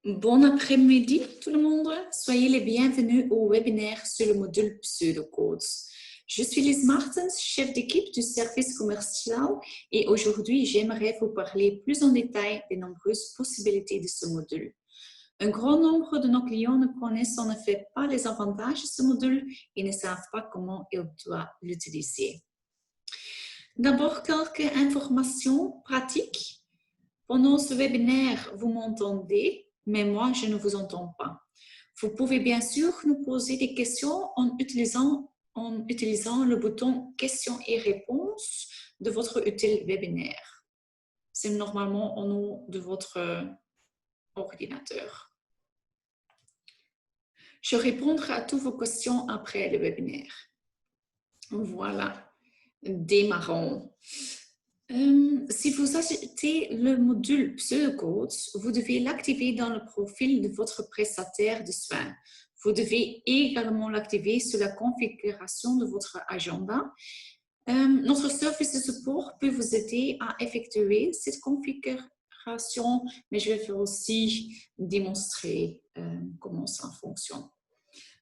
Bon après-midi tout le monde, soyez les bienvenus au webinaire sur le module Pseudocodes. Je suis Lise Martens, chef d'équipe du service commercial et aujourd'hui j'aimerais vous parler plus en détail des nombreuses possibilités de ce module. Un grand nombre de nos clients ne connaissent en effet pas les avantages de ce module et ne savent pas comment ils doivent l'utiliser. D'abord, quelques informations pratiques. Pendant ce webinaire, vous m'entendez, mais moi, je ne vous entends pas. Vous pouvez bien sûr nous poser des questions en utilisant le bouton « Questions et réponses » de votre utile webinaire. C'est normalement au nom de votre ordinateur. Je répondrai à toutes vos questions après le webinaire. Voilà, démarrons. Si vous achetez le module Pseudocodes, vous devez l'activer dans le profil de votre prestataire de soins. Vous devez également l'activer sur la configuration de votre agenda. Notre service de support peut vous aider à effectuer cette configuration, mais je vais aussi démontrer comment ça fonctionne.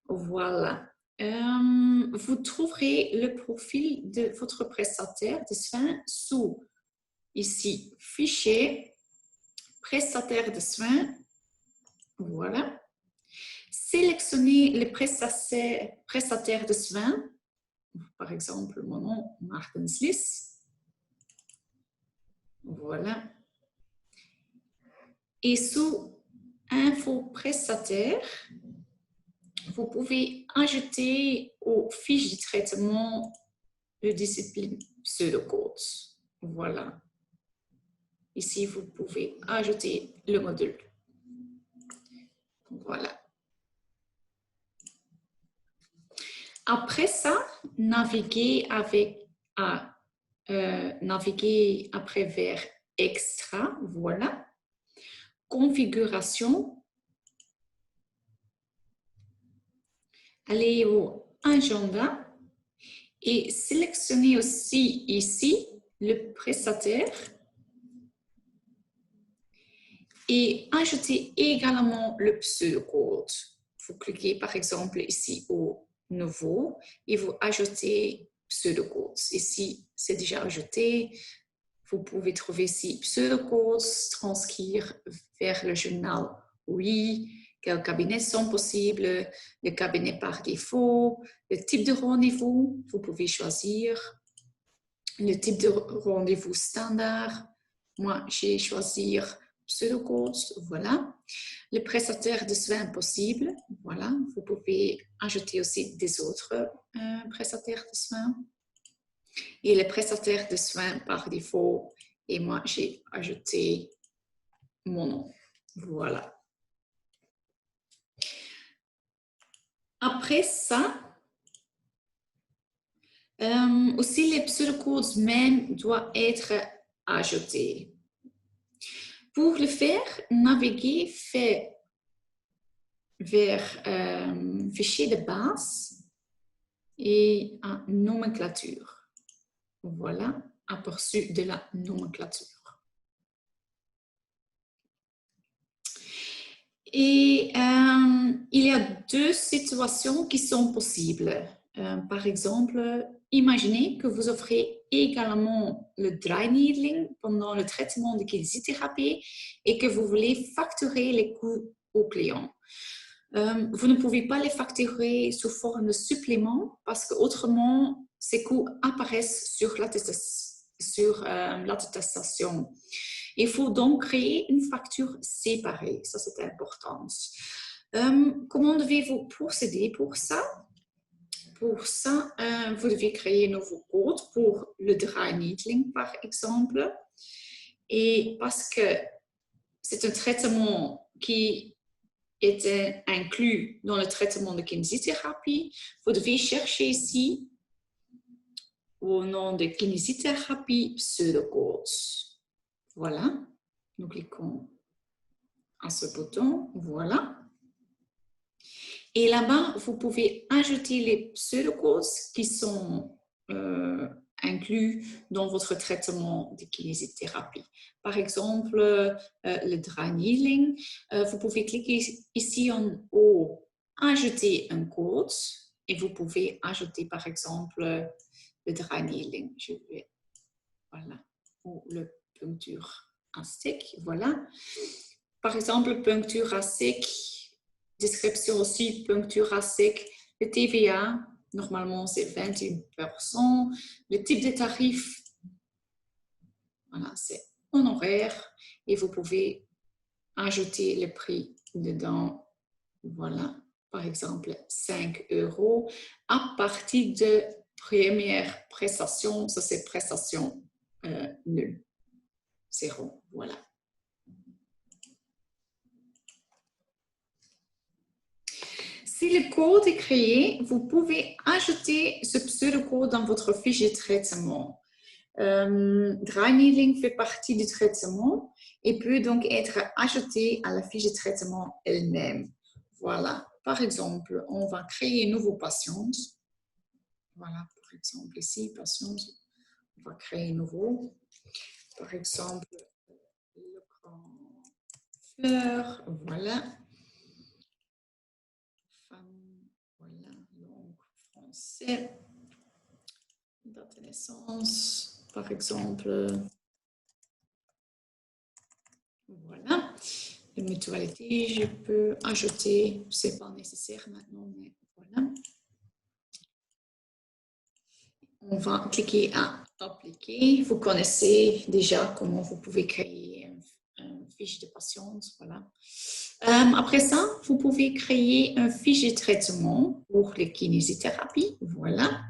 Voilà. Vous trouverez le profil de votre prestataire de soins sous, ici, fichier, prestataire de soins. Voilà. Sélectionnez le prestataire de soins. Par exemple, mon nom, Martens Lise. Voilà. Et sous info prestataire, vous pouvez ajouter aux fiches de traitement de discipline Pseudocodes. Voilà. Ici, vous pouvez ajouter le module. Voilà. Après ça, naviguez après vers Extra. Voilà. Configuration. Allez au agenda et sélectionnez aussi ici le prestataire et ajoutez également le pseudocode. Vous cliquez par exemple ici au nouveau et vous ajoutez pseudocode. Ici, c'est déjà ajouté. Vous pouvez trouver ici pseudocodes, transcrire vers le journal oui. Quels cabinets sont possibles, le cabinet par défaut, le type de rendez-vous, vous pouvez choisir le type de rendez-vous standard. Moi, j'ai choisi Pseudocodes, voilà. Le prestataire de soins possible, voilà. Vous pouvez ajouter aussi des autres prestataires de soins. Et le prestataire de soins par défaut, et moi, j'ai ajouté mon nom, voilà. Après ça, aussi les pseudocodes même doivent être ajoutés. Pour le faire, naviguez vers fichier de base et à nomenclature. Voilà, aperçu de la nomenclature. Et il y a deux situations qui sont possibles. Par exemple, imaginez que vous offrez également le dry needling pendant le traitement de kinésithérapie et que vous voulez facturer les coûts aux clients. Vous ne pouvez pas les facturer sous forme de supplément parce qu'autrement, ces coûts apparaissent sur l'attestation. Il faut donc créer une facture séparée, ça c'est important. Comment devez-vous procéder pour ça? Pour ça, vous devez créer un nouveau code pour le dry needling par exemple. Et parce que c'est un traitement qui était inclus dans le traitement de kinésithérapie, vous devez chercher ici au nom de kinésithérapie pseudocodes. Voilà, nous cliquons à ce bouton, voilà. Et là-bas, vous pouvez ajouter les pseudocodes qui sont inclus dans votre traitement de kinésithérapie. Par exemple, le dry needling, vous pouvez cliquer ici en haut, ajouter un code et vous pouvez ajouter par exemple le dry needling. Je vais, voilà, ou le puncture à sec, voilà. Par exemple, puncture à sec, description aussi, puncture à sec, le TVA, normalement c'est 21%. Le type de tarif, voilà, c'est honoraire et vous pouvez ajouter le prix dedans. Voilà, par exemple 5 € à partir de première prestation, ça c'est prestation nulle, 0, voilà. Si le code est créé, vous pouvez ajouter ce pseudocode dans votre fiche de traitement. Dry needling fait partie du traitement et peut donc être ajouté à la fiche de traitement elle-même. Voilà. Par exemple, on va créer un nouveau patient. Voilà, par exemple, ici, patient, on va créer un nouveau. Par exemple, le grand fleur, voilà. Femme, voilà, langue français. Date de naissance, par exemple. Voilà. La mutualité, je peux ajouter, ce n'est pas nécessaire maintenant, mais voilà. On va cliquer à appliquer. Vous connaissez déjà comment vous pouvez créer une fiche de patiente. Voilà. Après ça, vous pouvez créer une fiche de traitement pour les kinésithérapies. Voilà.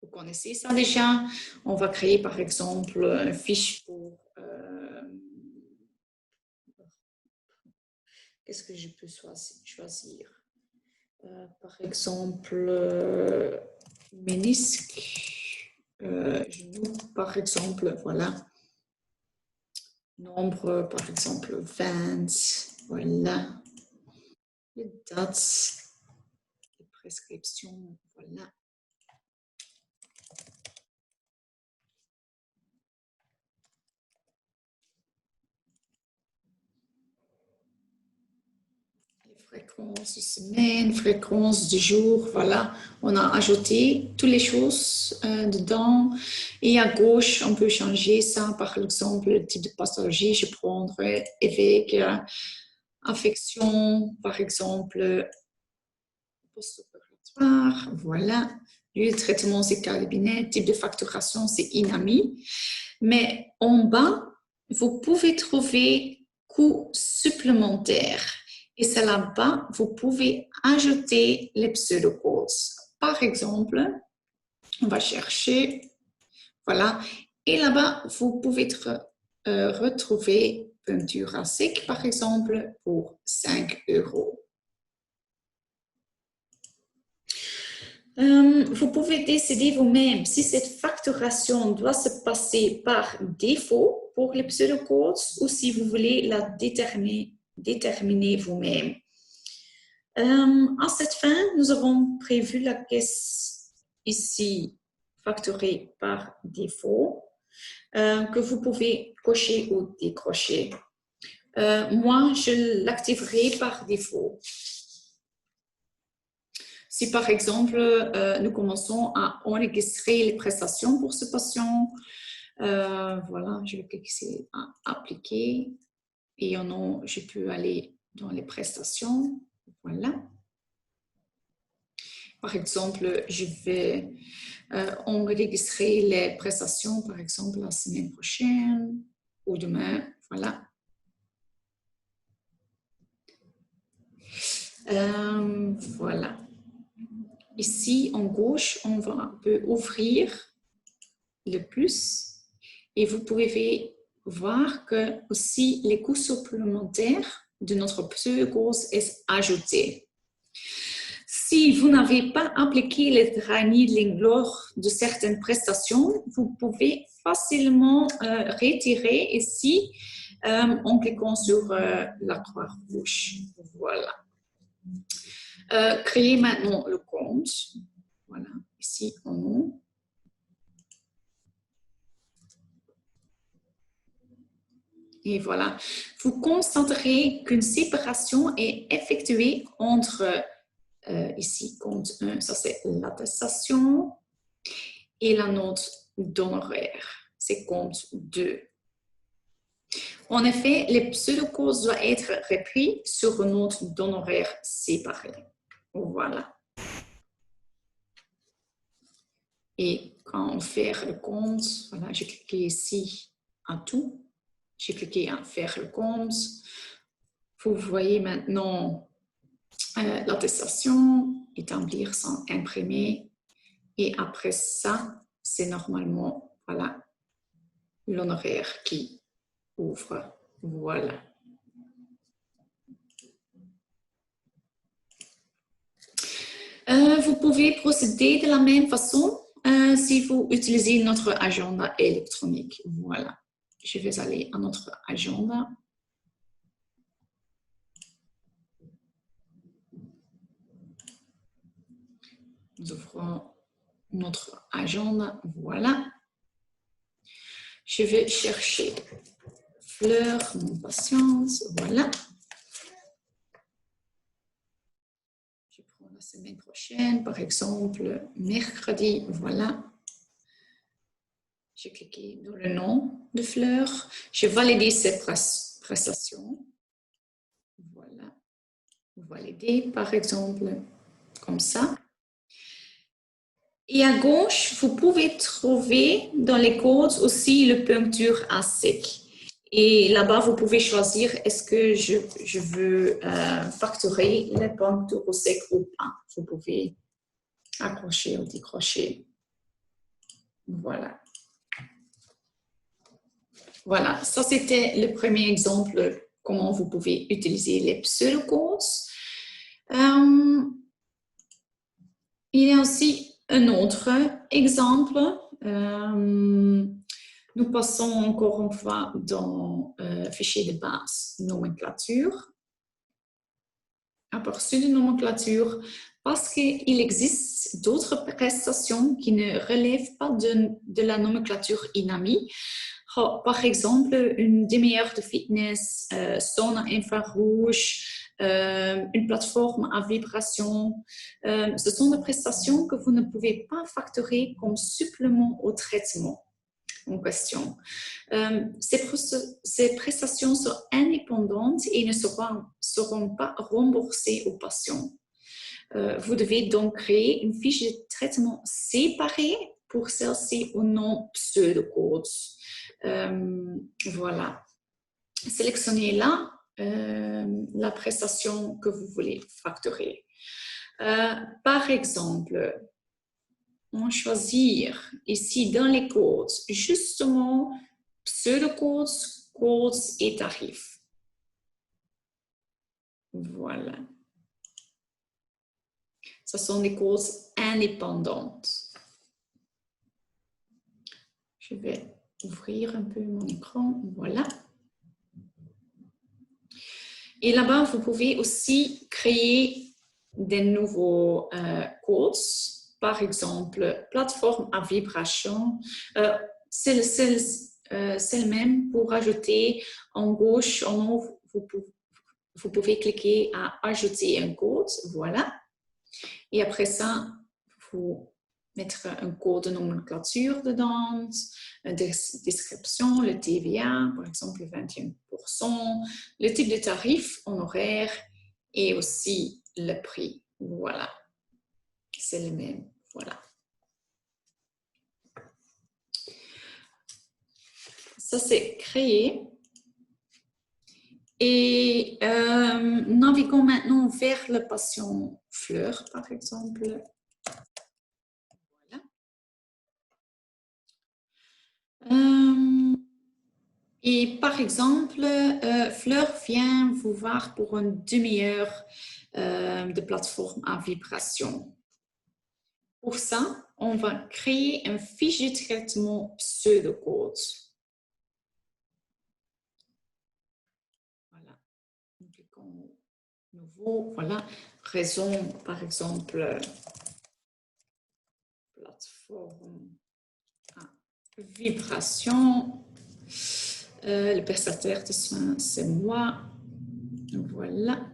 Vous connaissez ça déjà. On va créer par exemple une fiche pour... qu'est-ce que je peux choisir? Par exemple, ménisque, genou, par exemple, voilà. Nombre, par exemple, 20, voilà. Les dates, les prescriptions, voilà. Fréquence de semaine, fréquence de jour, voilà. On a ajouté toutes les choses dedans. Et à gauche, on peut changer ça. Par exemple, le type de pathologie, je prendrais évêque, affection, par exemple, post-opératoire, voilà. Le traitement, c'est cabinet. Type de facturation, c'est INAMI. Mais en bas, vous pouvez trouver coûts supplémentaires. Et c'est là-bas, vous pouvez ajouter les pseudocodes. Par exemple, on va chercher, voilà. Et là-bas, vous pouvez retrouver peinture à sec, par exemple, pour 5 €. Vous pouvez décider vous-même si cette facturation doit se passer par défaut pour les pseudocodes ou si vous voulez la déterminer vous-même. À cette fin, nous avons prévu la caisse ici facturée par défaut que vous pouvez cocher ou décrocher. Moi, je l'activerai par défaut. Si par exemple, nous commençons à enregistrer les prestations pour ce patient, voilà, je vais cliquer à appliquer et je peux aller dans les prestations, voilà. Par exemple, je vais enregistrer les prestations, par exemple, la semaine prochaine ou demain, voilà. Voilà. Ici, en gauche, on peut ouvrir le plus et vous pouvez voir que aussi les coûts supplémentaires de notre pseudocode est ajouté. Si vous n'avez pas appliqué le dry needling lors de certaines prestations, vous pouvez facilement retirer ici en cliquant sur la croix rouge. Voilà. Créez maintenant le compte. Voilà, ici en haut. Et voilà, vous constaterez qu'une séparation est effectuée entre, ici, compte 1, ça c'est l'attestation, et la note d'honoraire, c'est compte 2. En effet, les pseudocauses doivent être repris sur une note d'honoraire séparée. Voilà. Et quand on fait le compte, voilà, j'ai cliqué ici à tout. J'ai cliqué à faire le compte. Vous voyez maintenant l'attestation, établir sans imprimer. Et après ça, c'est normalement voilà, l'honoraire qui ouvre. Voilà. Vous pouvez procéder de la même façon si vous utilisez notre agenda électronique. Voilà. Je vais aller à notre agenda. Nous ouvrons notre agenda. Voilà. Je vais chercher Fleur, mon patience. Voilà. Je prends la semaine prochaine, par exemple, mercredi. Voilà. J'ai cliqué dans le nom de Fleur. Je valide ces prestations. Voilà. Valider, par exemple, comme ça. Et à gauche, vous pouvez trouver dans les codes aussi le poncture à sec. Et là-bas, vous pouvez choisir est-ce que je veux facturer les ponctures au sec ou pas. Vous pouvez accrocher ou décrocher. Voilà. Voilà, ça c'était le premier exemple comment vous pouvez utiliser les pseudocodes. Il y a aussi un autre exemple. Nous passons encore une fois dans fichier de base nomenclature. Aperçu de nomenclature, parce qu'il existe d'autres prestations qui ne relèvent pas de la nomenclature INAMI. Par exemple, une demi-heure de fitness, sauna infrarouge, une plateforme à vibration. Ce sont des prestations que vous ne pouvez pas facturer comme supplément au traitement en question. Ces prestations sont indépendantes et ne seront pas remboursées aux patients. Vous devez donc créer une fiche de traitement séparée pour celle-ci au nom pseudocodes. Voilà. Sélectionnez là la prestation que vous voulez facturer. Par exemple, on choisit ici dans les codes, justement, pseudocodes, codes et tarifs. Voilà. Ce sont des codes indépendantes. Je vais ouvrir un peu mon écran. Voilà. Et là-bas, vous pouvez aussi créer des nouveaux codes. Par exemple, plateforme à vibration. C'est le même pour ajouter en gauche, en haut, vous pouvez cliquer à ajouter un code. Voilà. Et après ça, vous mettre un code de nomenclature dedans, une description, le TVA, par exemple 21%, le type de tarif honoraire et aussi le prix. Voilà. C'est le même. Voilà. Ça, c'est créé. Et naviguons maintenant vers le patient Fleur, par exemple. Voilà. Et par exemple, Fleur vient vous voir pour une demi-heure de plateforme à vibration. Pour ça, on va créer un fichier de traitement pseudocode. Voilà. Nous cliquons nouveau. Voilà. Raison, par exemple, plateforme à vibration. Le prestataire de soins, c'est moi. Voilà.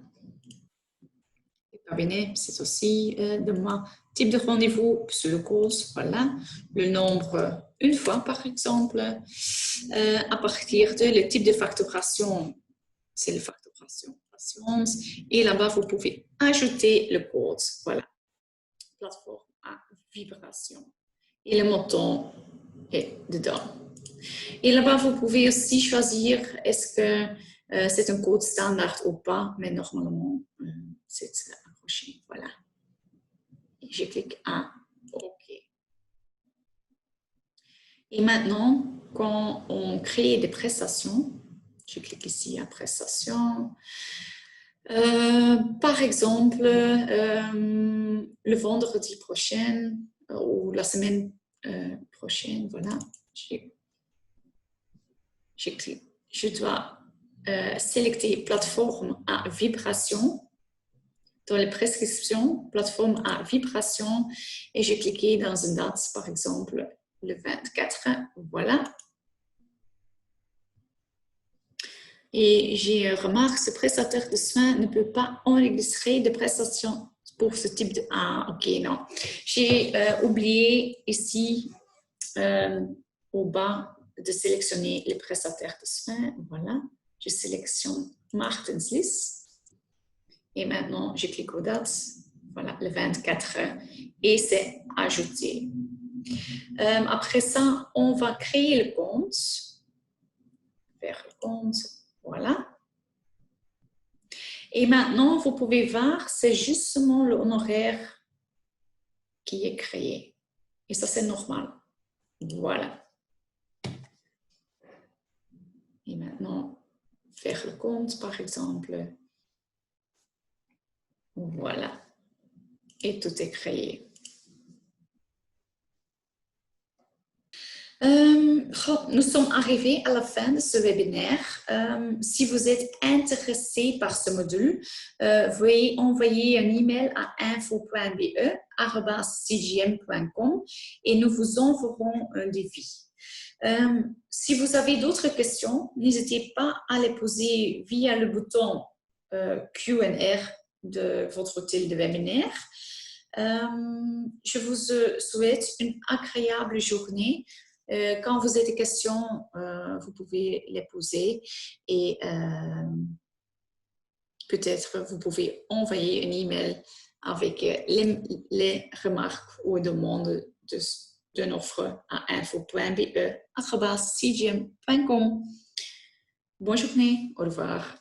Le cabinet, c'est aussi de moi. Type de rendez-vous, pseudocause, voilà. Le nombre, une fois par exemple. À partir de le type de facturation, c'est le facturation. Et là-bas, vous pouvez ajouter le code. Voilà. Plateforme à vibration. Et le montant est dedans. Et là-bas, vous pouvez aussi choisir est-ce que c'est un code standard ou pas, mais normalement, c'est accroché. Voilà. Et je clique à OK. Et maintenant, quand on crée des prestations, je clique ici à prestations. Par exemple, le vendredi prochain ou la semaine prochaine, voilà, je dois sélectionner plateforme à vibration. Dans les prescriptions, plateforme à vibration, et j'ai cliqué dans une date, par exemple, le 24, voilà. Et j'ai remarqué que ce prestataire de soins ne peut pas enregistrer de prestations pour ce type de... Ah, ok, non. J'ai oublié ici, au bas, de sélectionner les prestataires de soins. Voilà. Je sélectionne Martenslis. Et maintenant, je clique aux dates. Voilà, le 24. Et c'est ajouté. Après ça, on va créer le compte. Vers le compte. Voilà. Et maintenant, vous pouvez voir, c'est justement l'honoraire qui est créé. Et ça, c'est normal. Voilà. Et maintenant, faire le compte, par exemple. Voilà. Et tout est créé. Nous sommes arrivés à la fin de ce webinaire. Si vous êtes intéressé par ce module, veuillez envoyer un email à info.be@cgm.com et nous vous enverrons un devis. Si vous avez d'autres questions, n'hésitez pas à les poser via le bouton Q&R de votre outil de webinaire. Je vous souhaite une agréable journée. Quand vous avez des questions, vous pouvez les poser et peut-être vous pouvez envoyer un email avec les remarques ou demandes d'une offre à info.be@cgm.com. Bonne journée, au revoir.